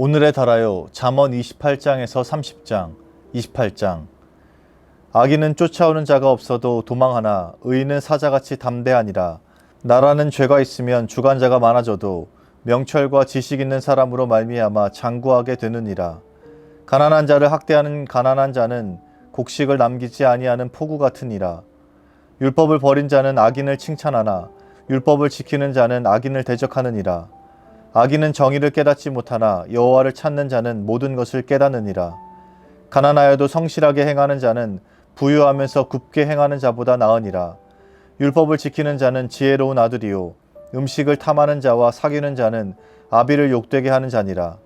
오늘의 달아요. 잠언 28장에서 30장, 28장. 악인은 쫓아오는 자가 없어도 도망하나 의인은 사자같이 담대하니라. 나라는 죄가 있으면 주관자가 많아져도 명철과 지식 있는 사람으로 말미암아 장구하게 되느니라. 가난한 자를 학대하는 가난한 자는 곡식을 남기지 아니하는 포구 같으니라. 율법을 버린 자는 악인을 칭찬하나 율법을 지키는 자는 악인을 대적하느니라. 악인은 정의를 깨닫지 못하나 여호와를 찾는 자는 모든 것을 깨닫느니라. 가난하여도 성실하게 행하는 자는 부유하면서 굽게 행하는 자보다 나으니라. 율법을 지키는 자는 지혜로운 아들이요 음식을 탐하는 자와 사귀는 자는 아비를 욕되게 하는 자니라.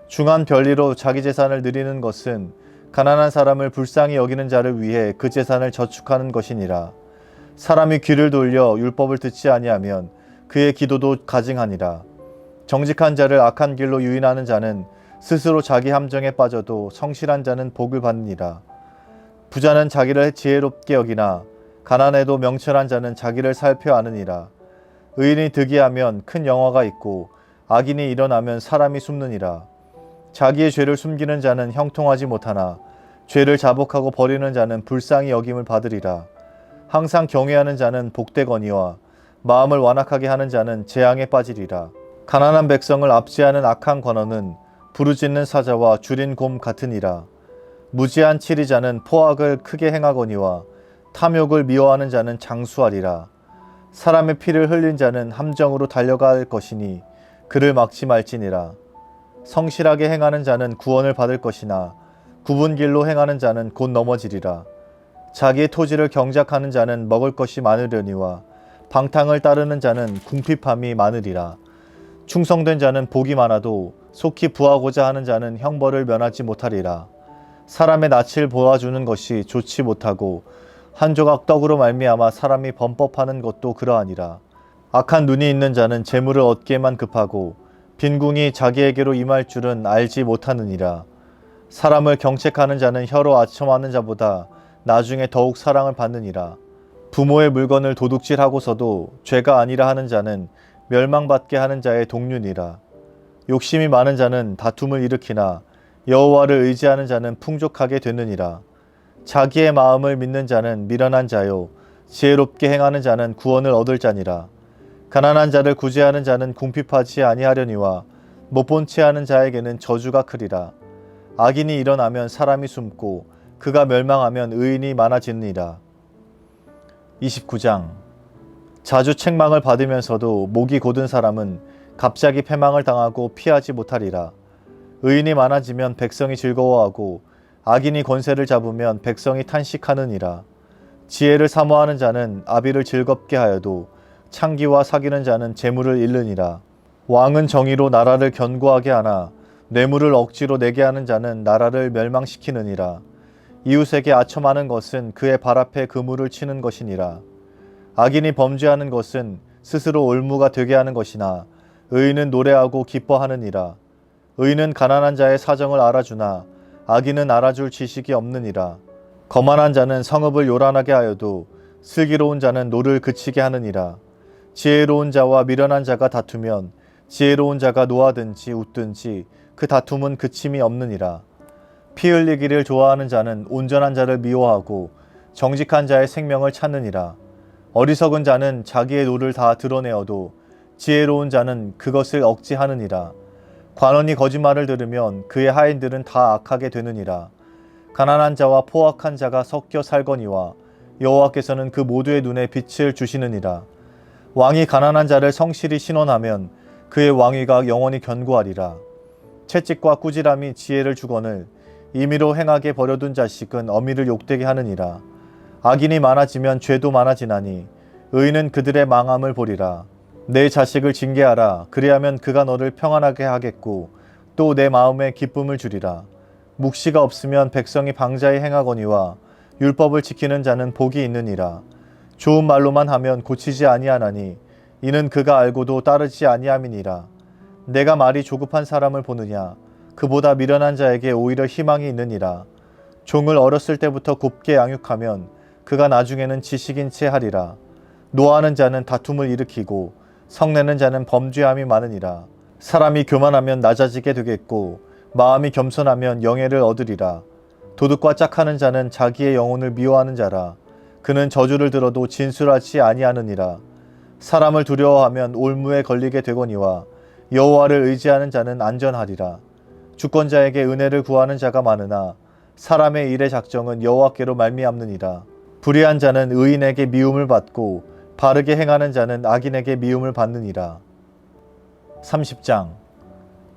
중한 별리로 자기 재산을 누리는 것은 가난한 사람을 불쌍히 여기는 자를 위해 그 재산을 저축하는 것이니라. 사람이 귀를 돌려 율법을 듣지 아니하면 그의 기도도 가증하니라. 정직한 자를 악한 길로 유인하는 자는 스스로 자기 함정에 빠져도 성실한 자는 복을 받느니라. 부자는 자기를 지혜롭게 여기나 가난해도 명철한 자는 자기를 살펴 아느니라. 의인이 득이하면 큰 영화가 있고 악인이 일어나면 사람이 숨느니라. 자기의 죄를 숨기는 자는 형통하지 못하나 죄를 자복하고 버리는 자는 불쌍히 여김을 받으리라. 항상 경외하는 자는 복되거니와 마음을 완악하게 하는 자는 재앙에 빠지리라. 가난한 백성을 압제하는 악한 관원은 부르짖는 사자와 줄인 곰 같으니라. 무지한 치리자는 포악을 크게 행하거니와 탐욕을 미워하는 자는 장수하리라. 사람의 피를 흘린 자는 함정으로 달려갈 것이니 그를 막지 말지니라. 성실하게 행하는 자는 구원을 받을 것이나 굽은 길로 행하는 자는 곧 넘어지리라. 자기의 토지를 경작하는 자는 먹을 것이 많으려니와 방탕을 따르는 자는 궁핍함이 많으리라. 충성된 자는 복이 많아도 속히 부하고자 하는 자는 형벌을 면하지 못하리라. 사람의 낯을 보아주는 것이 좋지 못하고 한 조각 떡으로 말미암아 사람이 범법하는 것도 그러하니라. 악한 눈이 있는 자는 재물을 얻기에만 급하고 빈궁이 자기에게로 임할 줄은 알지 못하느니라. 사람을 경책하는 자는 혀로 아첨하는 자보다 나중에 더욱 사랑을 받느니라. 부모의 물건을 도둑질하고서도 죄가 아니라 하는 자는 멸망받게 하는 자의 동륜이라. 욕심이 많은 자는 다툼을 일으키나 여호와를 의지하는 자는 풍족하게 되느니라. 자기의 마음을 믿는 자는 미련한 자요 지혜롭게 행하는 자는 구원을 얻을 자니라. 가난한 자를 구제하는 자는 궁핍하지 아니하려니와 못본 채 하는 자에게는 저주가 크리라. 악인이 일어나면 사람이 숨고 그가 멸망하면 의인이 많아지느니라. 29장. 자주 책망을 받으면서도 목이 곧은 사람은 갑자기 패망을 당하고 피하지 못하리라. 의인이 많아지면 백성이 즐거워하고 악인이 권세를 잡으면 백성이 탄식하느니라. 지혜를 사모하는 자는 아비를 즐겁게 하여도 창기와 사귀는 자는 재물을 잃느니라. 왕은 정의로 나라를 견고하게 하나 뇌물을 억지로 내게 하는 자는 나라를 멸망시키느니라. 이웃에게 아첨하는 것은 그의 발 앞에 그물을 치는 것이니라. 악인이 범죄하는 것은 스스로 올무가 되게 하는 것이나 의인은 노래하고 기뻐하느니라. 의인은 가난한 자의 사정을 알아주나 악인은 알아줄 지식이 없느니라. 거만한 자는 성읍을 요란하게 하여도 슬기로운 자는 노를 그치게 하느니라. 지혜로운 자와 미련한 자가 다투면 지혜로운 자가 노하든지 웃든지 그 다툼은 그침이 없느니라. 피 흘리기를 좋아하는 자는 온전한 자를 미워하고 정직한 자의 생명을 찾느니라. 어리석은 자는 자기의 노를 다 드러내어도 지혜로운 자는 그것을 억지하느니라. 관원이 거짓말을 들으면 그의 하인들은 다 악하게 되느니라. 가난한 자와 포악한 자가 섞여 살거니와 여호와께서는 그 모두의 눈에 빛을 주시느니라. 왕이 가난한 자를 성실히 신원하면 그의 왕위가 영원히 견고하리라. 채찍과 꾸지람이 지혜를 주거늘 임의로 행하게 버려둔 자식은 어미를 욕되게 하느니라. 악인이 많아지면 죄도 많아지나니 의인은 그들의 망함을 보리라. 내 자식을 징계하라. 그리하면 그가 너를 평안하게 하겠고 또 내 마음에 기쁨을 주리라. 묵시가 없으면 백성이 방자히 행하거니와 율법을 지키는 자는 복이 있느니라. 좋은 말로만 하면 고치지 아니하나니 이는 그가 알고도 따르지 아니함이니라. 내가 말이 조급한 사람을 보느냐 그보다 미련한 자에게 오히려 희망이 있느니라. 종을 어렸을 때부터 곱게 양육하면 그가 나중에는 지식인 채 하리라. 노하는 자는 다툼을 일으키고 성내는 자는 범죄함이 많으니라. 사람이 교만하면 낮아지게 되겠고 마음이 겸손하면 영예를 얻으리라. 도둑과 짝하는 자는 자기의 영혼을 미워하는 자라. 그는 저주를 들어도 진술하지 아니하느니라. 사람을 두려워하면 올무에 걸리게 되거니와 여호와를 의지하는 자는 안전하리라. 주권자에게 은혜를 구하는 자가 많으나 사람의 일의 작정은 여호와께로 말미암느니라. 불의한 자는 의인에게 미움을 받고 바르게 행하는 자는 악인에게 미움을 받느니라. 30장.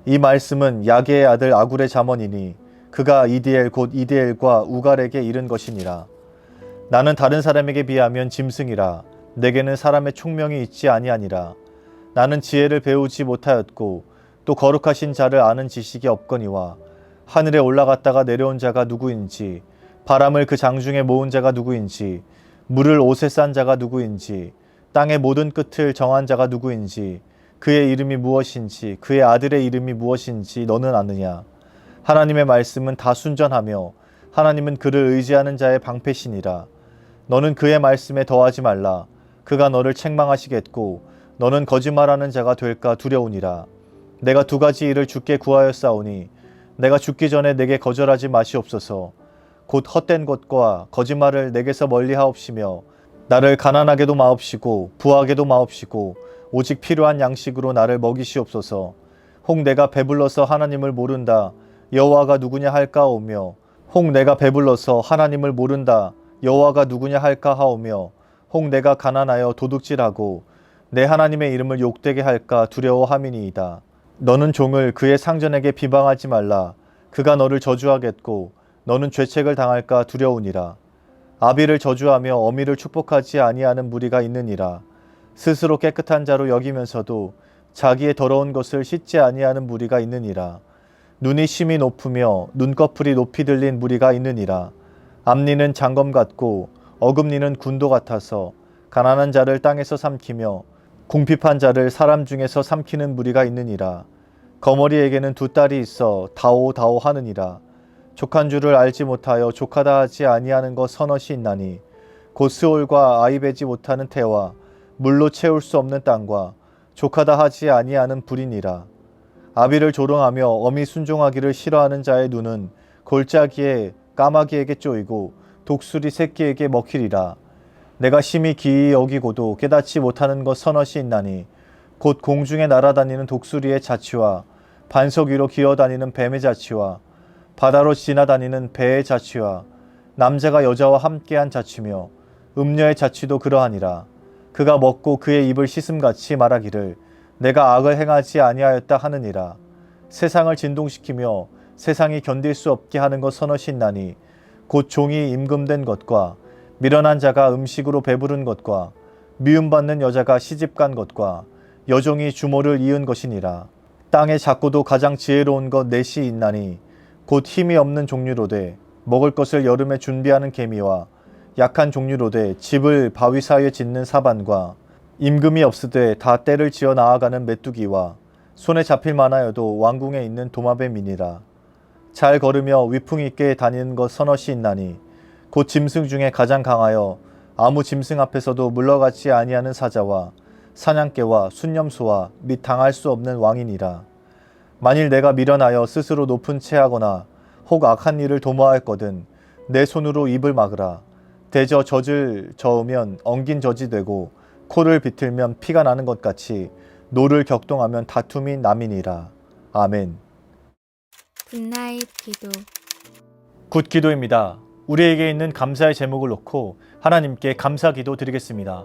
이 말씀은 야게의 아들 아굴의 잠언이니 그가 이디엘 곧 이디엘과 우갈에게 이른 것이니라. 나는 다른 사람에게 비하면 짐승이라. 내게는 사람의 총명이 있지 아니하니라. 나는 지혜를 배우지 못하였고 또 거룩하신 자를 아는 지식이 없거니와 하늘에 올라갔다가 내려온 자가 누구인지 바람을 그 장중에 모은 자가 누구인지 물을 옷에 싼 자가 누구인지 땅의 모든 끝을 정한 자가 누구인지 그의 이름이 무엇인지 그의 아들의 이름이 무엇인지 너는 아느냐. 하나님의 말씀은 다 순전하며 하나님은 그를 의지하는 자의 방패시니라. 너는 그의 말씀에 더하지 말라. 그가 너를 책망하시겠고 너는 거짓말하는 자가 될까 두려우니라. 내가 두 가지 일을 주께 구하였사오니 내가 죽기 전에 내게 거절하지 마시옵소서. 곧 헛된 것과 거짓말을 내게서 멀리하옵시며 나를 가난하게도 마옵시고 부하게도 마옵시고 오직 필요한 양식으로 나를 먹이시옵소서. 혹 내가 배불러서 하나님을 모른다 여호와가 누구냐 할까오며 혹 내가 배불러서 하나님을 모른다 여호와가 누구냐 할까 하오며 혹 내가 가난하여 도둑질하고 내 하나님의 이름을 욕되게 할까 두려워함이니이다. 너는 종을 그의 상전에게 비방하지 말라. 그가 너를 저주하겠고 너는 죄책을 당할까 두려우니라. 아비를 저주하며 어미를 축복하지 아니하는 무리가 있느니라. 스스로 깨끗한 자로 여기면서도 자기의 더러운 것을 씻지 아니하는 무리가 있느니라. 눈이 심히 높으며 눈꺼풀이 높이 들린 무리가 있느니라. 앞니는 장검 같고 어금니는 군도 같아서 가난한 자를 땅에서 삼키며 궁핍한 자를 사람 중에서 삼키는 무리가 있느니라. 거머리에게는 두 딸이 있어 다오다오 하느니라. 족한 줄을 알지 못하여 족하다 하지 아니하는 것 서넛이 있나니 곧 스올과 아이 베지 못하는 태와 물로 채울 수 없는 땅과 족하다 하지 아니하는 불이니라. 아비를 조롱하며 어미 순종하기를 싫어하는 자의 눈은 골짜기에 까마귀에게 쪼이고 독수리 새끼에게 먹히리라. 내가 심히 기이 여기고도 깨닫지 못하는 것 서넛이 있나니 곧 공중에 날아다니는 독수리의 자취와 반석 위로 기어다니는 뱀의 자취와 바다로 지나다니는 배의 자취와 남자가 여자와 함께한 자취며 음녀의 자취도 그러하니라. 그가 먹고 그의 입을 씻음같이 말하기를 내가 악을 행하지 아니하였다 하느니라. 세상을 진동시키며 세상이 견딜 수 없게 하는 것 서넛이 있나니 곧 종이 임금된 것과 미련한 자가 음식으로 배부른 것과 미움받는 여자가 시집간 것과 여종이 주모를 이은 것이니라. 땅에 작고도 가장 지혜로운 것 넷이 있나니 곧 힘이 없는 종류로되 먹을 것을 여름에 준비하는 개미와 약한 종류로되 집을 바위 사이에 짓는 사반과 임금이 없으되 다 때를 지어 나아가는 메뚜기와 손에 잡힐 만하여도 왕궁에 있는 도마뱀이니라. 잘 걸으며 위풍 있게 다니는 것 서넛이 있나니 곧 짐승 중에 가장 강하여 아무 짐승 앞에서도 물러가지 아니하는 사자와 사냥개와 순념소와 및 당할 수 없는 왕이니라. 만일 내가 미련하여 스스로 높은 채 하거나 혹 악한 일을 도모하였거든 내 손으로 입을 막으라. 대저 젖을 저으면 엉긴 젖이 되고 코를 비틀면 피가 나는 것 같이 노를 격동하면 다툼이 남이니라. 아멘. 굿나잇 기도. 굿 기도입니다. 우리에게 있는 감사의 제목을 놓고 하나님께 감사 기도 드리겠습니다.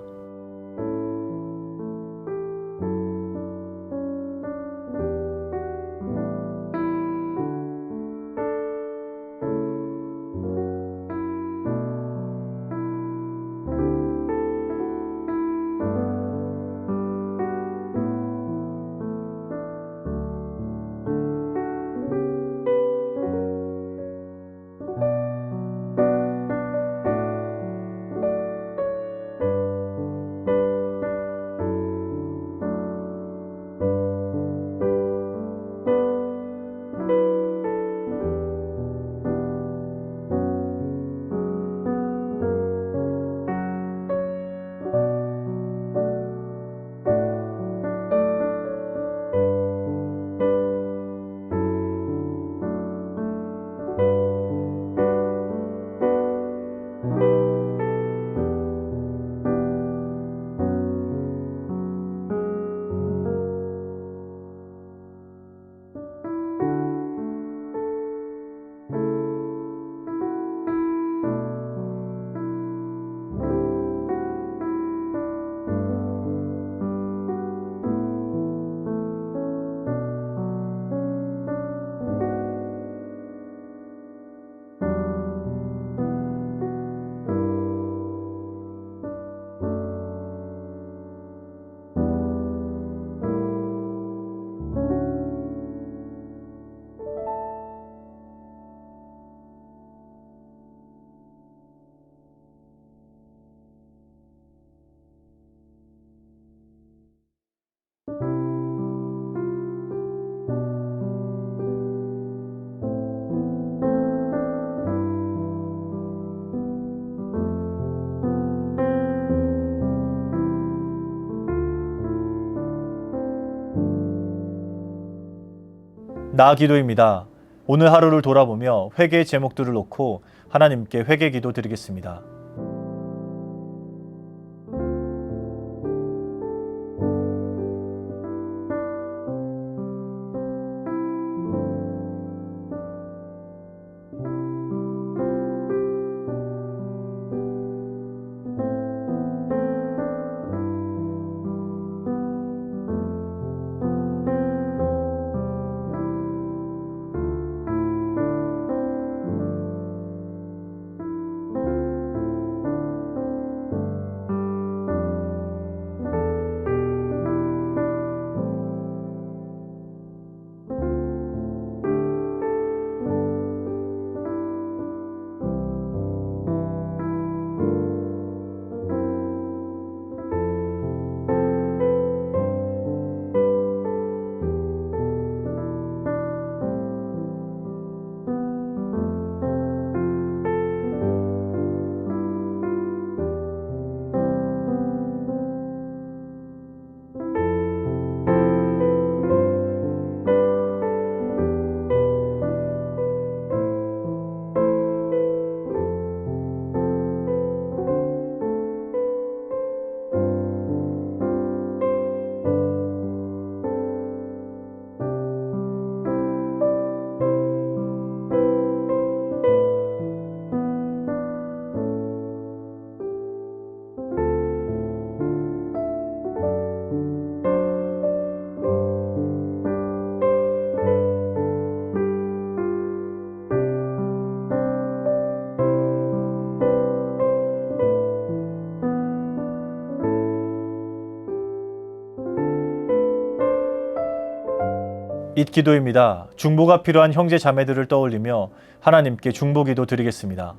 나 기도입니다. 오늘 하루를 돌아보며 회개의 제목들을 놓고 하나님께 회개 기도 드리겠습니다. 잇 기도입니다. 중보가 필요한 형제 자매들을 떠올리며 하나님께 중보 기도 드리겠습니다.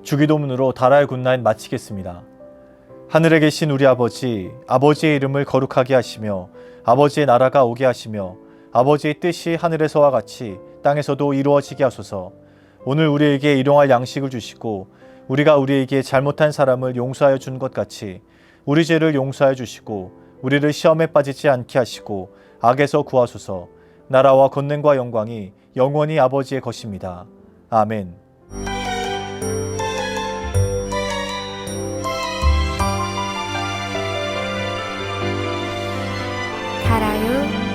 주기도문으로 달아의 굿나잇 마치겠습니다. 하늘에 계신 우리 아버지, 아버지의 이름을 거룩하게 하시며 아버지의 나라가 오게 하시며 아버지의 뜻이 하늘에서와 같이 땅에서도 이루어지게 하소서. 오늘 우리에게 일용할 양식을 주시고 우리가 우리에게 잘못한 사람을 용서하여 준 것 같이 우리 죄를 용서하여 주시고 우리를 시험에 빠지지 않게 하시고 악에서 구하소서. 나라와 권능과 영광이 영원히 아버지의 것입니다. 아멘. 달아요